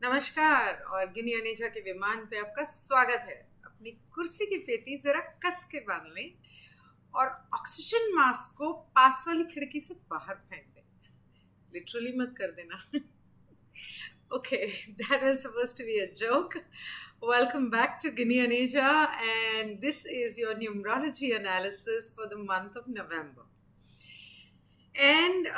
नमस्कार और गिनी अनेजा के विमान पे आपका स्वागत है। अपनी कुर्सी की पेटी जरा कस के बांध लें और ऑक्सीजन मास्क को पास वाली खिड़की से बाहर फेंक दें। लिटरली मत कर देना। Okay, that was supposed to be a joke. Welcome back to Guinea Aneja, and this is your numerology analysis for the month of November. And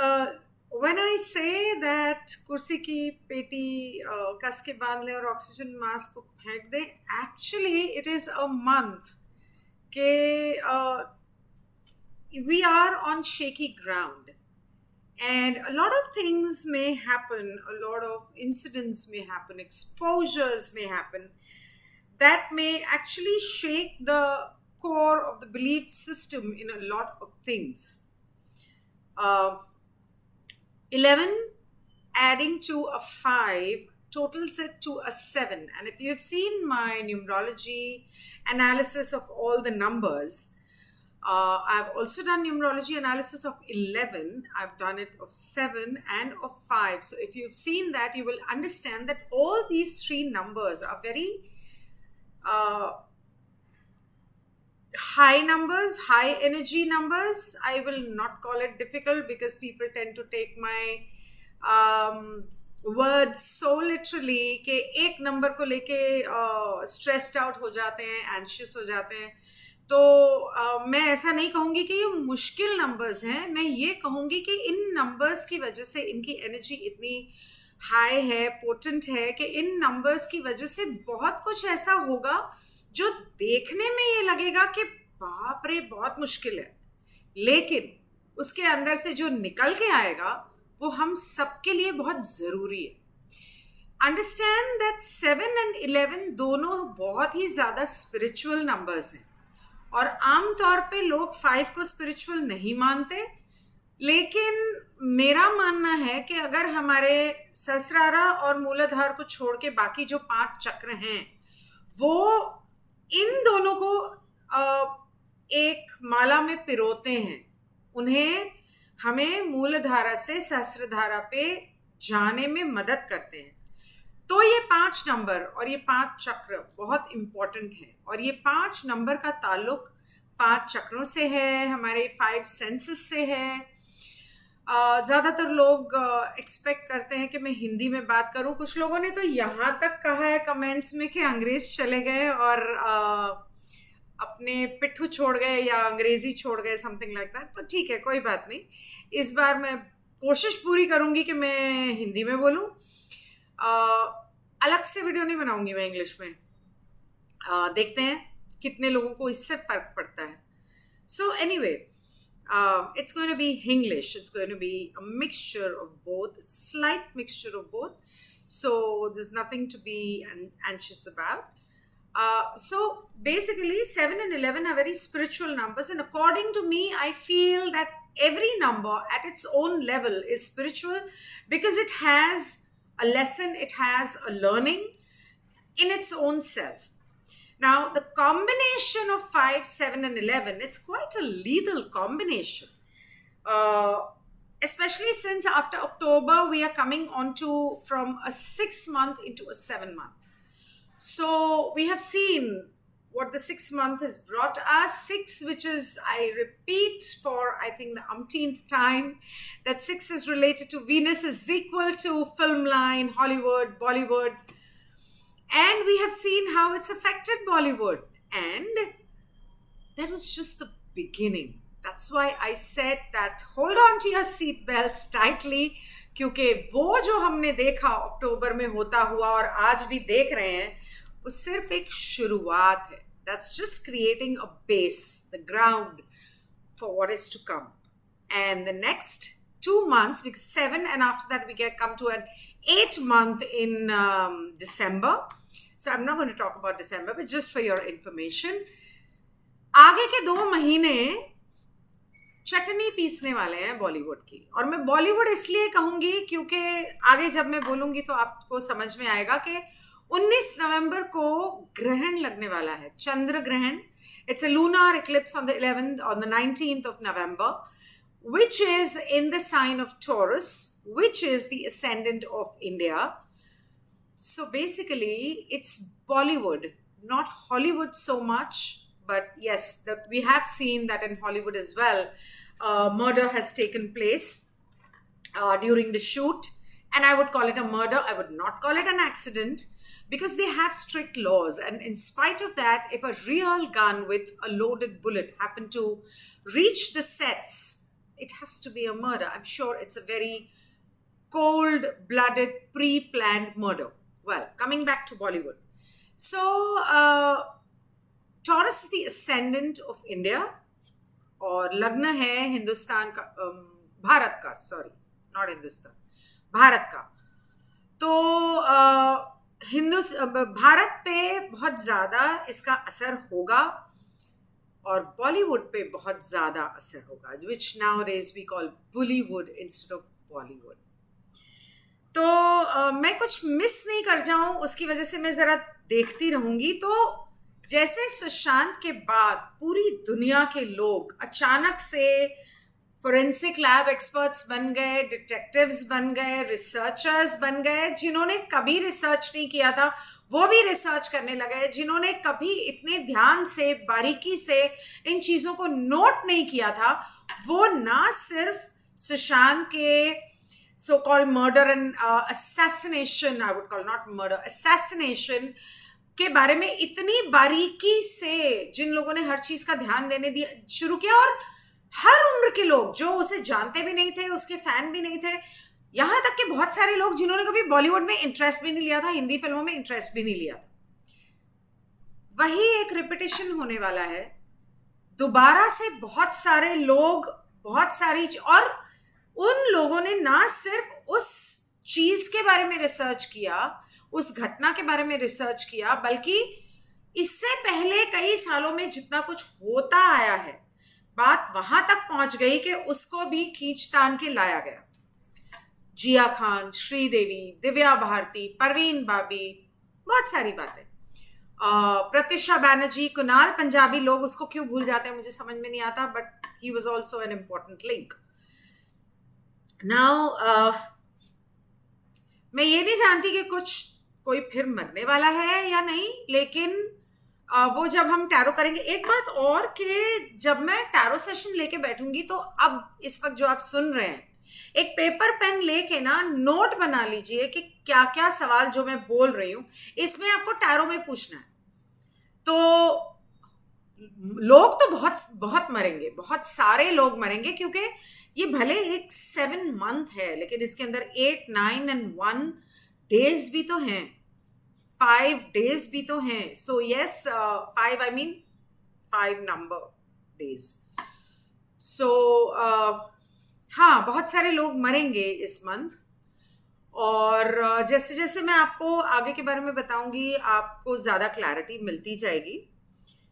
when I say that कुर्सी की पेटी कस के बांध ले और ऑक्सीजन मास्क को फेंक दे, actually it is a month के we are on shaky ground. And a lot of things may happen, a lot of incidents may happen, exposures may happen that may actually shake the core of the belief system in a lot of things. 11 adding to a 5 totals it to a 7. And if you have seen my numerology analysis of all the numbers, I've also done numerology analysis of 11. I've done it of 7 and of 5. So if you've seen that, you will understand that all these three numbers are very high numbers, high energy numbers. I will not call it difficult because people tend to take my words so literally कि एक number को लेके stressed out हो जाते हैं, anxious हो जाते हैं. तो मैं ऐसा नहीं कहूँगी कि ये मुश्किल नंबर्स हैं. मैं ये कहूँगी कि इन नंबर्स की वजह से इनकी एनर्जी इतनी हाई है, पोटेंट है कि इन नंबर्स की वजह से बहुत कुछ ऐसा होगा जो देखने में ये लगेगा कि बाप रे बहुत मुश्किल है, लेकिन उसके अंदर से जो निकल के आएगा वो हम सबके लिए बहुत ज़रूरी है. अंडरस्टैंड दैट 7 एंड 11 दोनों बहुत ही ज़्यादा स्पिरिचुअल नंबर्स हैं और आम तौर पे लोग 5 को स्पिरिचुअल नहीं मानते, लेकिन मेरा मानना है कि अगर हमारे सहस्रारा और मूलाधार को छोड़ के बाकी जो 5 चक्र हैं वो इन दोनों को एक माला में पिरोते हैं, उन्हें हमें मूलधारा से सहस्रधारा पे जाने में मदद करते हैं. तो ये 5 नंबर और ये 5 चक्र बहुत इम्पोर्टेंट है और ये 5 नंबर का ताल्लुक 5 चक्रों से है, हमारे 5 सेंसेस से है. ज़्यादातर लोग एक्सपेक्ट करते हैं कि मैं हिंदी में बात करूं. कुछ लोगों ने तो यहाँ तक कहा है कमेंट्स में कि अंग्रेज चले गए और अपने पिट्ठू छोड़ गए या अंग्रेजी छोड़ गए, समथिंग लाइक दैट. तो ठीक है, कोई बात नहीं. इस बार मैं कोशिश पूरी करूंगी कि मैं हिंदी में बोलूं. अलग से वीडियो नहीं बनाऊंगी मैं इंग्लिश में. देखते हैं कितने लोगों को इससे फर्क पड़ता है. So anyway, it's going to be English. It's going to be a mixture of both, slight mixture of both. So there's nothing to be anxious about. So basically 7 and 11 are very spiritual numbers, and according to me, I feel that every number at its own level is spiritual because it has a lesson, it has a learning in its own self. Now, the combination of 5, 7, and 11, it's quite a lethal combination. Especially since after October, we are coming on to from a 6-month into a 7-month. So we have seen what the 6th month has brought us. 6, which is, I repeat for I think the umpteenth time, that 6 is related to Venus, is equal to film line, Hollywood, Bollywood. And we have seen how it's affected Bollywood. And that was just the beginning. That's why I said that hold on to your seat belts tightly, क्योंकि वो जो हमने देखा अक्टूबर में होता हुआ और आज भी देख रहे हैं, वो सिर्फ एक शुरुआत है. That's just creating a base, the ground for what is to come. And the next 2 months, 7, and after that we come to an 8th month in December. So I'm not going to talk about December, but just for your information, आगे के 2 महीने चटनी पीसने वाले हैं बॉलीवुड की. और मैं बॉलीवुड इसलिए कहूंगी क्योंकि आगे जब मैं बोलूंगी तो आपको समझ में आएगा कि 19 नवंबर को ग्रहण लगने वाला है, चंद्र ग्रहण. It's a lunar eclipse on the 11th, on the 19th of November, which is in the sign of Taurus, which is the ascendant of India. So basically, it's Bollywood, not Hollywood so much, but yes, we have seen that in Hollywood as well. Murder has taken place during the shoot, and I would call it a murder. I would not call it an accident because they have strict laws. And in spite of that, if a real gun with a loaded bullet happened to reach the sets, it has to be a murder. I'm sure it's a very cold blooded, pre planned murder. Well, coming back to Bollywood. So, Taurus is the ascendant of India और लग्न है हिंदुस्तान का, भारत का, sorry, not Hindustan, Bharat का. तो भारत पे बहुत ज़्यादा इसका असर होगा और बॉलीवुड पे बहुत ज़्यादा असर होगा, which nowadays we call Bullywood instead of Bollywood. तो मैं कुछ मिस नहीं कर जाऊं उसकी वजह से मैं ज़रा देखती रहूंगी. तो जैसे सुशांत के बाद पूरी दुनिया के लोग अचानक से फोरेंसिक लैब एक्सपर्ट्स बन गए, डिटेक्टिव्स बन गए, रिसर्चर्स बन गए. जिन्होंने कभी रिसर्च नहीं किया था वो भी रिसर्च करने लगे. जिन्होंने कभी इतने ध्यान से, बारीकी से इन चीज़ों को नोट नहीं किया था, वो ना सिर्फ सुशांत के so called murder and assassination, I would call not murder, assassination के बारे में इतनी बारीकी से जिन लोगों ने हर चीज का ध्यान देने दिया शुरू किया, और हर उम्र के लोग जो उसे जानते भी नहीं थे, उसके फैन भी नहीं थे, यहाँ तक कि बहुत सारे लोग जिन्होंने कभी बॉलीवुड में इंटरेस्ट भी नहीं लिया था, हिंदी फिल्मों में इंटरेस्ट भी नहीं लिया था. वही एक रिपीटिशन होने वाला है. दोबारा से बहुत सारे लोग, बहुत सारी, और उन लोगों ने ना सिर्फ उस चीज के बारे में रिसर्च किया, उस घटना के बारे में रिसर्च किया, बल्कि इससे पहले कई सालों में जितना कुछ होता आया है, बात वहां तक पहुंच गई कि उसको भी खींचतान के लाया गया. जिया खान, श्रीदेवी, दिव्या भारती, परवीन बाबी, बहुत सारी बातें. प्रत्युषा बैनर्जी, कुणाल पंजाबी, लोग उसको क्यों भूल जाते हैं मुझे समझ में नहीं आता, but he was also an important link. Now मैं ये नहीं जानती कि कोई फिर मरने वाला है या नहीं, लेकिन वो जब हम टैरो करेंगे. एक बात और कि जब मैं टैरो सेशन लेके बैठूंगी तो अब इस वक्त जो आप सुन रहे हैं, एक पेपर पेन लेके ना नोट बना लीजिए कि क्या क्या सवाल जो मैं बोल रही हूँ इसमें आपको टैरो में पूछना है. तो लोग तो बहुत बहुत मरेंगे, बहुत सारे लोग मरेंगे, क्योंकि ये भले एक 7 month है, लेकिन इसके अंदर 8, 9 and 1 days भी तो हैं, 5 days भी तो हैं. So yes, 5, I mean 5 number days. सो हाँ, बहुत सारे लोग मरेंगे इस मंथ. और जैसे जैसे मैं आपको आगे के बारे में बताऊंगी, आपको ज़्यादा क्लैरिटी मिलती जाएगी.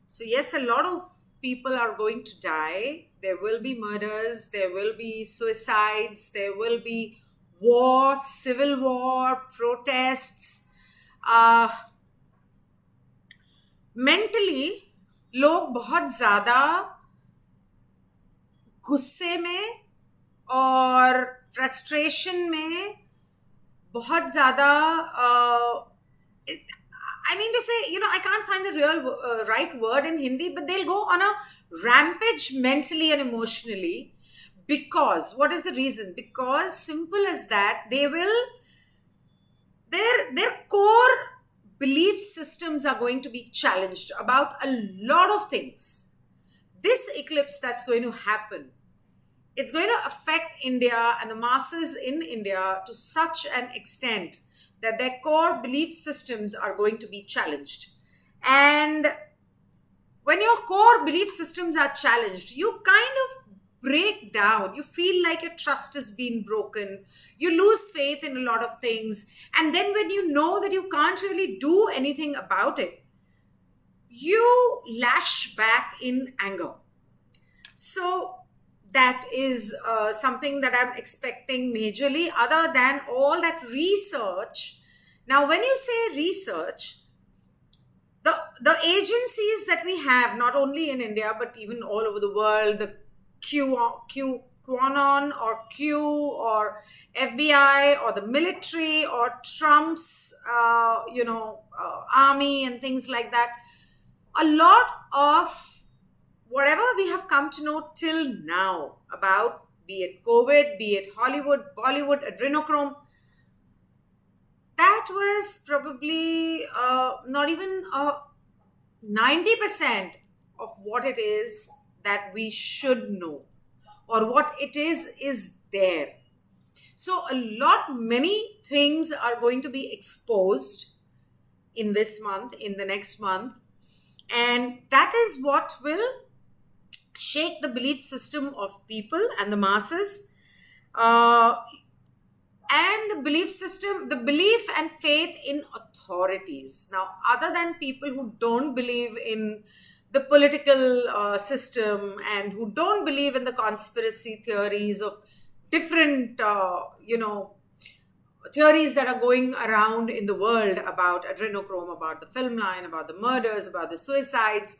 So yes, a lot of people are going to die. There will be murders, there will be suicides, there will be war, civil war, protests. Mentally, लोग बहुत ज़्यादा गुस्से में और फ्रस्ट्रेशन में, बहुत ज़्यादा I mean to say, I can't find the real right word in Hindi, but they'll go on a rampage mentally and emotionally. Because, what is the reason? Because, simple as that, they will, their core belief systems are going to be challenged about a lot of things. This eclipse that's going to happen, it's going to affect India and the masses in India to such an extent that their core belief systems are going to be challenged. And when your core belief systems are challenged, you kind of break down. You feel like your trust has been broken. You lose faith in a lot of things. And then when you know that you can't really do anything about it, you lash back in anger. So that is something that I'm expecting majorly, other than all that research. Now, when you say research, the agencies that we have, not only in India, but even all over the world, the QAnon or Q or FBI or the military or Trump's, army and things like that. A lot of whatever we have come to know till now about, be it COVID, be it Hollywood, Bollywood, adrenochrome, that was probably not even 90% of what it is that we should know, or what it is there. So many things are going to be exposed in this month, in the next month, and that is what will shake the belief system of people and the masses. And the belief system, the belief and faith in authorities. Now, other than people who don't believe in the political system and who don't believe in the conspiracy theories of different, theories that are going around in the world about adrenochrome, about the film line, about the murders, about the suicides,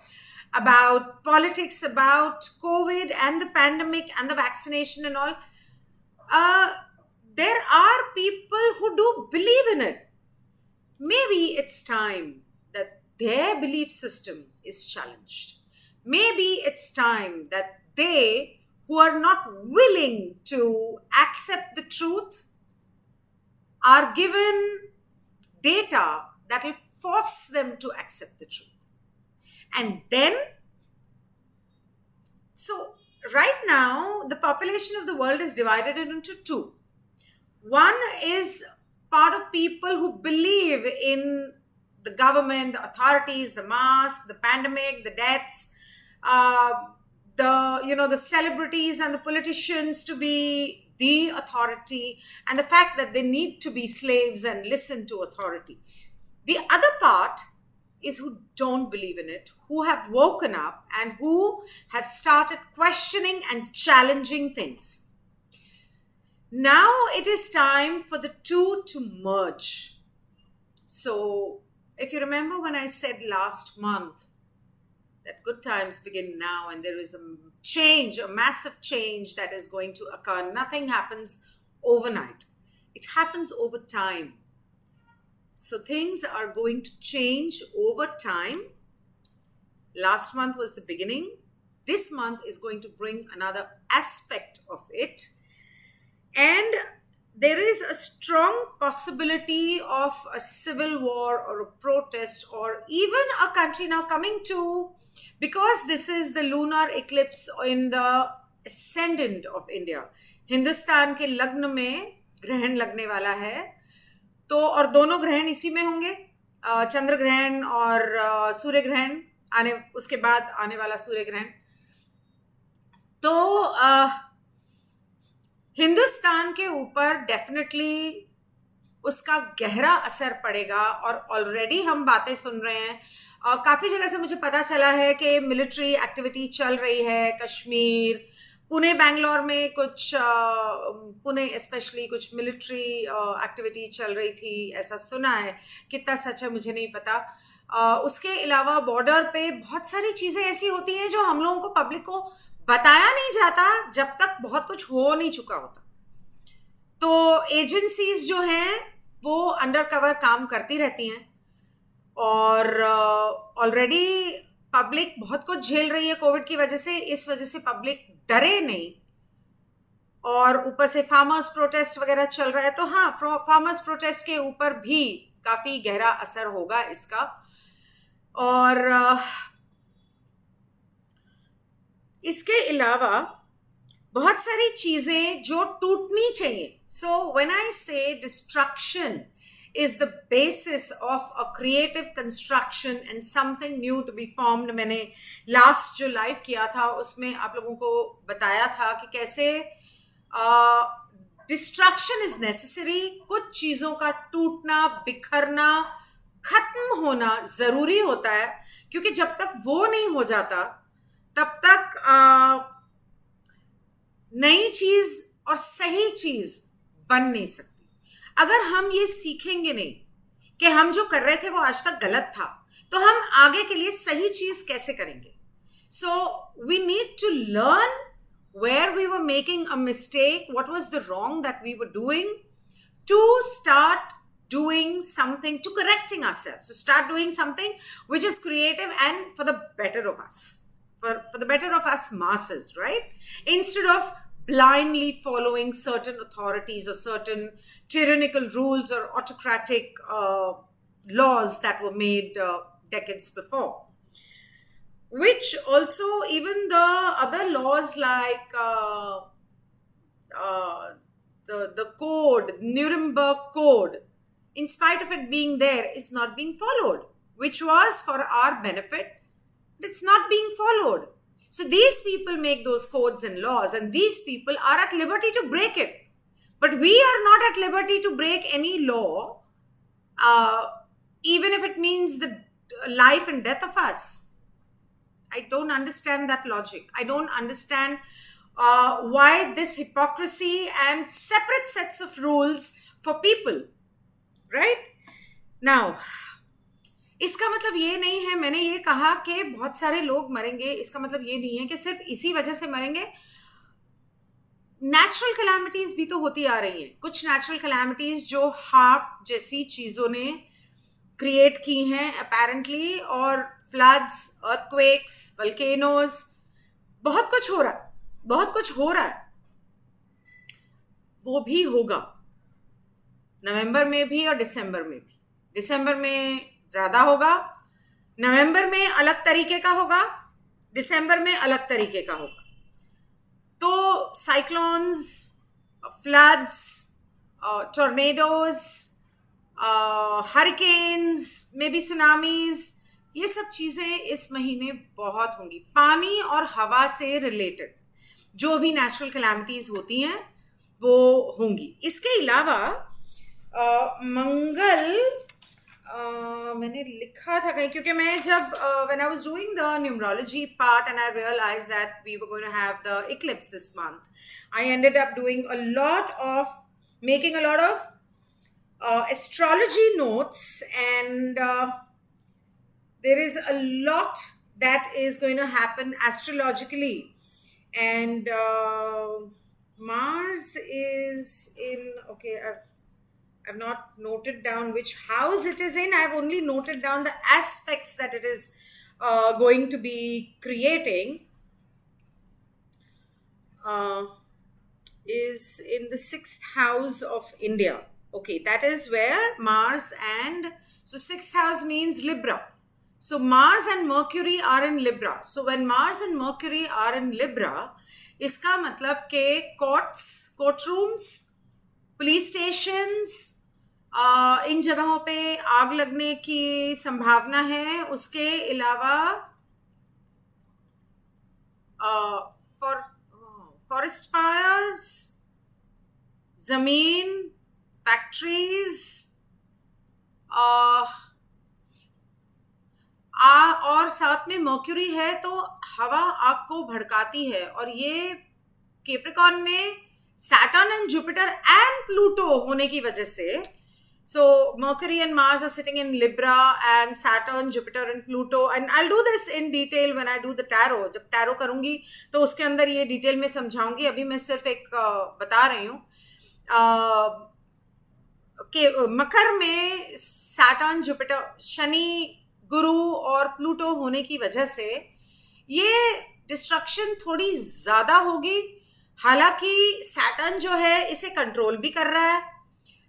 about politics, about COVID and the pandemic and the vaccination and all, there are people who do believe in it. Maybe it's time that their belief system is challenged. Maybe it's time that they, who are not willing to accept the truth, are given data that will force them to accept the truth. And then, so right now, the population of the world is divided into two. One is part of people who believe in the government, the authorities, the mask, the pandemic, the deaths, the celebrities and the politicians to be the authority, and the fact that they need to be slaves and listen to authority. The other part is who don't believe in it, who have woken up and who have started questioning and challenging things. Now it is time for the two to merge. So if you remember when I said last month that good times begin now and there is a change, a massive change that is going to occur. Nothing happens overnight. It happens over time. So things are going to change over time. Last month was the beginning. This month is going to bring another aspect of it. And there is a strong possibility of a civil war or a protest or even a country now coming to, because this is the lunar eclipse in the ascendant of India. Hindustan के लग्न में ग्रहण लगने वाला है, तो और दोनों ग्रहण इसी में होंगे, चंद्र ग्रहण और सूर्य ग्रहण आने, उसके बाद आने वाला सूर्य ग्रहण. तो हिंदुस्तान के ऊपर डेफिनेटली उसका गहरा असर पड़ेगा और ऑलरेडी हम बातें सुन रहे हैं. काफ़ी जगह से मुझे पता चला है कि मिलिट्री एक्टिविटी चल रही है. कश्मीर, पुणे, बेंगलोर में कुछ, पुणे स्पेशली कुछ मिलिट्री एक्टिविटी चल रही थी, ऐसा सुना है. कितना सच है मुझे नहीं पता. उसके अलावा बॉर्डर पे बहुत सारी चीज़ें ऐसी होती हैं जो हम लोगों को, पब्लिक को बताया नहीं जाता जब तक बहुत कुछ हो नहीं चुका होता. तो एजेंसीज जो हैं वो अंडर कवर काम करती रहती हैं और ऑलरेडी पब्लिक बहुत कुछ झेल रही है कोविड की वजह से. इस वजह से पब्लिक डरे नहीं. और ऊपर से फार्मर्स प्रोटेस्ट वगैरह चल रहा है, तो हाँ, फार्मर्स प्रोटेस्ट के ऊपर भी काफ़ी गहरा असर होगा इसका. और इसके अलावा बहुत सारी चीज़ें जो टूटनी चाहिए. सो व्हेन आई से destruction is the basis of a creative construction and something new to be formed. मैंने लास्ट जो लाइव किया था उसमें आप लोगों को बताया था कि कैसे डिस्ट्रक्शन इज नेसेसरी. कुछ चीज़ों का टूटना, बिखरना, खत्म होना ज़रूरी होता है, क्योंकि जब तक वो नहीं हो जाता तब तक नई चीज़ और सही चीज़ बन नहीं सकती. अगर हम ये सीखेंगे नहीं कि हम जो कर रहे थे वो आज तक गलत था, तो हम आगे के लिए सही चीज कैसे करेंगे. So we need to learn where we were making a mistake, what was the wrong that we were doing, to start doing something, to correcting ourselves, to start doing something which is creative and for the better of us, for the better of us masses, right? Instead of blindly following certain authorities or certain tyrannical rules or autocratic laws that were made decades before. Which also, even the other laws like the code, Nuremberg Code, in spite of it being there, is not being followed, which was for our benefit, but it's not being followed. So these people make those codes and laws, and these people are at liberty to break it. But we are not at liberty to break any law, even if it means the life and death of us. I don't understand that logic. I don't understand why this hypocrisy and separate sets of rules for people, right? Now, इसका मतलब ये नहीं है, मैंने ये कहा कि बहुत सारे लोग मरेंगे, इसका मतलब ये नहीं है कि सिर्फ इसी वजह से मरेंगे. नेचुरल कैलामिटीज भी तो होती आ रही हैं. कुछ नेचुरल कैलामिटीज जो हार्प जैसी चीजों ने क्रिएट की हैं अपेरेंटली, और फ्लड्स, अर्थक्वेक्स, वल्केनोज, बहुत कुछ हो रहा है, बहुत कुछ हो रहा है. वो भी होगा नवंबर में भी और दिसंबर में भी. दिसंबर में ज्यादा होगा, नवंबर में अलग तरीके का होगा, दिसंबर में अलग तरीके का होगा. तो cyclones, floods, tornadoes, hurricanes, may be tsunamis, ये सब चीजें इस महीने बहुत होंगी. पानी और हवा से रिलेटेड जो भी नेचुरल कैलामिटीज होती हैं वो होंगी. इसके अलावा मंगल, मैंने लिखा था कहीं, क्योंकि मैं जब when I was doing the numerology part and I realized that we were going to have the eclipse this month, I ended up doing making a lot of astrology notes, and there is a lot that is going to happen astrologically. And Mars is in, okay, I've not noted down which house it is in. I've only noted down the aspects that it is going to be creating. Is in the 6th house of India. Okay, that is where Mars and, so 6th house means Libra. So Mars and Mercury are in Libra. So when Mars and Mercury are in Libra, इसका मतलब के courts, courtrooms, police stations, इन जगहों पे आग लगने की संभावना है. उसके अलावा फॉरेस्ट फायर्स, जमीन, फैक्ट्रीज, और साथ में मर्क्यूरी है तो हवा आग को भड़काती है. और ये कैप्रिकॉर्न में Saturn and Jupiter and Pluto होने की वजह से, so Mercury and Mars are sitting in Libra, and Saturn, Jupiter and Pluto, and I'll do this in detail when I do the tarot. जब tarot करूंगी तो उसके अंदर ये डिटेल में समझाऊंगी. अभी मैं सिर्फ एक बता रही हूँ कि मकर में सैटर्न, जुपिटर, शनि, गुरु और प्लूटो होने की वजह से ये डिस्ट्रक्शन थोड़ी ज्यादा होगी. हालांकि सैटर्न जो है इसे कंट्रोल भी कर रहा है,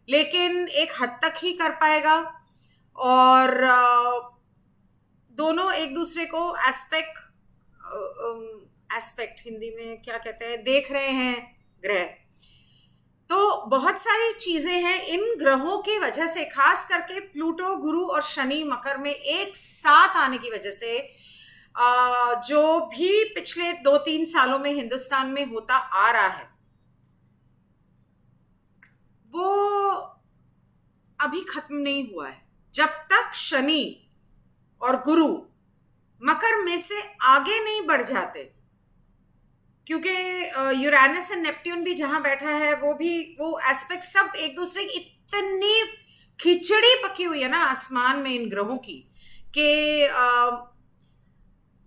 लेकिन एक हद तक ही कर पाएगा. और दोनों एक दूसरे को एस्पेक्ट हिंदी में क्या कहते हैं, देख रहे हैं ग्रह. तो बहुत सारी चीजें हैं इन ग्रहों की वजह से, खास करके प्लूटो, गुरु और शनि मकर में एक साथ आने की वजह से, जो भी पिछले 2-3 सालों में हिंदुस्तान में होता आ रहा है वो अभी खत्म नहीं हुआ है. जब तक शनि और गुरु मकर में से आगे नहीं बढ़ जाते, क्योंकि यूरेनस एंड नेपट्यून भी जहां बैठा है वो एस्पेक्ट सब एक दूसरे की इतनी खिचड़ी पकी हुई है ना आसमान में इन ग्रहों की, कि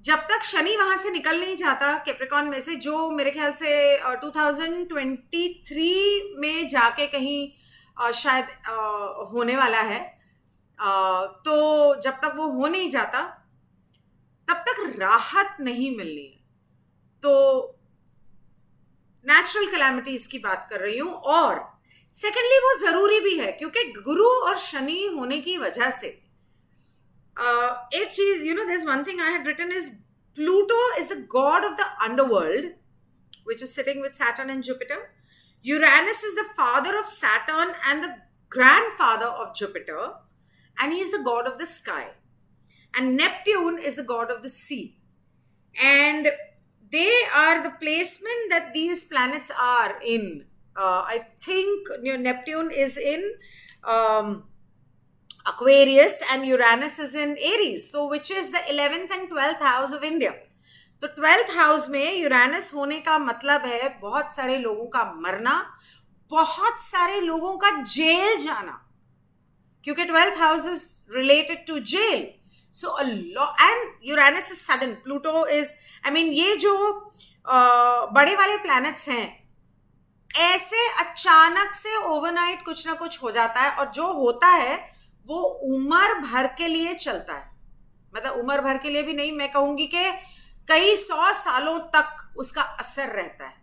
जब तक शनि वहां से निकल नहीं जाता कैप्रिकॉन में से, जो मेरे ख्याल से 2023 में जाके कहीं शायद होने वाला है, तो जब तक वो हो नहीं जाता तब तक राहत नहीं मिलनी है। तो नेचुरल कैलामिटीज की बात कर रही हूं, और सेकेंडली वो जरूरी भी है क्योंकि गुरु और शनि होने की वजह से एक चीज, there is one thing I had written is Pluto is the god of the underworld, which is sitting with Saturn and Jupiter. Uranus is the father of Saturn and the grandfather of Jupiter, and he is the god of the sky. And Neptune is the god of the sea. And they are the placement that these planets are in. I think Neptune is in Aquarius and Uranus is in Aries, so which is the 11th and 12th house of India. तो 12th house में Uranus होने का मतलब है बहुत सारे लोगों का मरना, बहुत सारे लोगों का जेल जाना, क्योंकि 12th house is related to jail. So a lot, and Uranus is sudden. Pluto is, I mean, ये जो बड़े वाले planets हैं, ऐसे अचानक से ओवरनाइट कुछ ना कुछ हो जाता है, और जो होता है वो उम्र भर के लिए चलता है। मतलब उम्र भर के लिए भी नहीं, मैं कहूंगी कि कई 100 सालों तक उसका असर रहता है।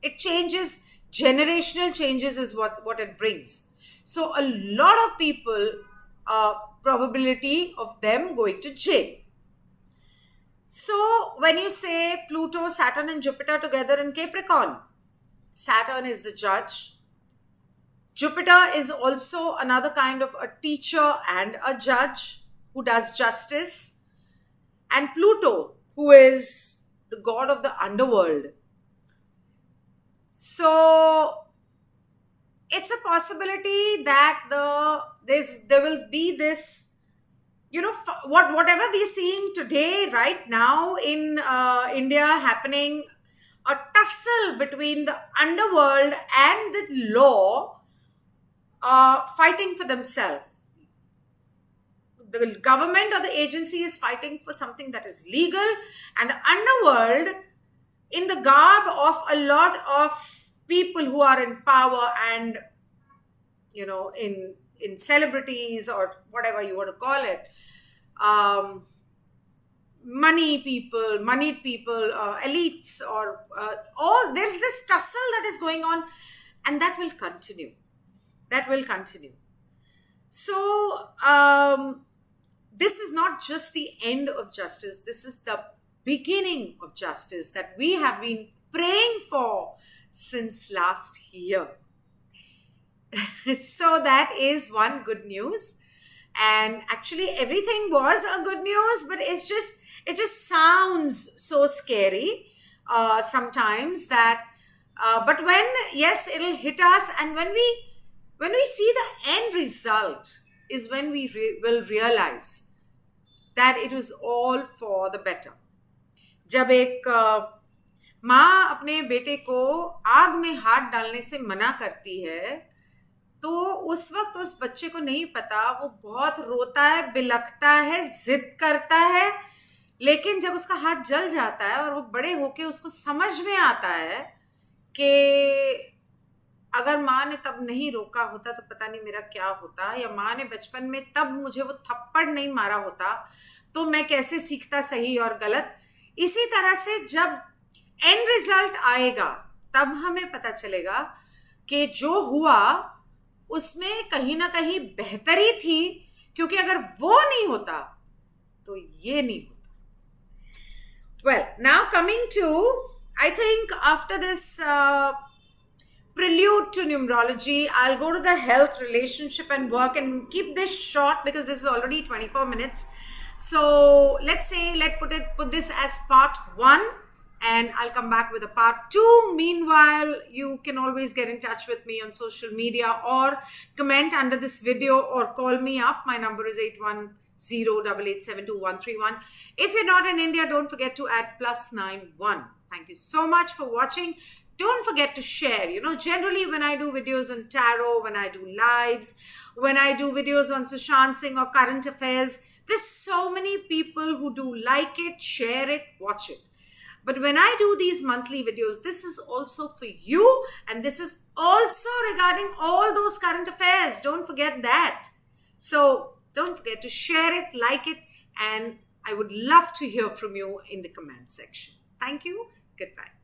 It changes, generational changes is what it brings. So a lot of people, probability of them going to jail. So when you say Pluto, Saturn and Jupiter together in Capricorn, Saturn is the judge. Jupiter is also another kind of a teacher and a judge who does justice. And Pluto, who is the god of the underworld. So it's a possibility that there will be this, whatever we're seeing today, right now in India happening, a tussle between the underworld and the law, fighting for themselves. The government or the agency is fighting for something that is legal, and the underworld, in the garb of a lot of people who are in power and, in celebrities or whatever you want to call it, moneyed people, elites, or all, there's this tussle that is going on, and that will continue. So this is not just the end of justice, this is the beginning of justice that we have been praying for since last year. So that is one good news, and actually everything was a good news, but it just sounds so scary sometimes that but when, yes, it'll hit us, and when we see the end result is when we will realize that it was all for the better. जब एक माँ अपने बेटे को आग में हाथ डालने से मना करती है, तो उस वक्त उस बच्चे को नहीं पता, वो बहुत रोता है, बिलखता है, जिद करता है, लेकिन जब उसका हाथ जल जाता है और वो बड़े होके उसको समझ में आता है कि अगर माँ ने तब नहीं रोका होता तो पता नहीं मेरा क्या होता, या माँ ने बचपन में तब मुझे वो थप्पड़ नहीं मारा होता तो मैं कैसे सीखता सही और गलत। इसी तरह से जब एंड रिजल्ट आएगा तब हमें पता चलेगा कि जो हुआ उसमें कहीं ना कहीं बेहतरी थी, क्योंकि अगर वो नहीं होता तो ये नहीं होता। Well, now coming to, I think after this prelude to numerology, I'll go to the health, relationship and work, and keep this short because this is already 24 minutes. So let's put this as part 1, and I'll come back with a part 2. Meanwhile, you can always get in touch with me on social media or comment under this video or call me up. My number is 8108872131. If you're not in India, don't forget to add +91. Thank you so much for watching. don't forget to share. Generally when I do videos on tarot, when I do lives, when I do videos on Sushant Singh or current affairs, there's so many people who do like it, share it, watch it. But when I do these monthly videos, this is also for you, and this is also regarding all those current affairs. Don't forget that. So don't forget to share it, like it, and I would love to hear from you in the comment section. Thank you. Goodbye.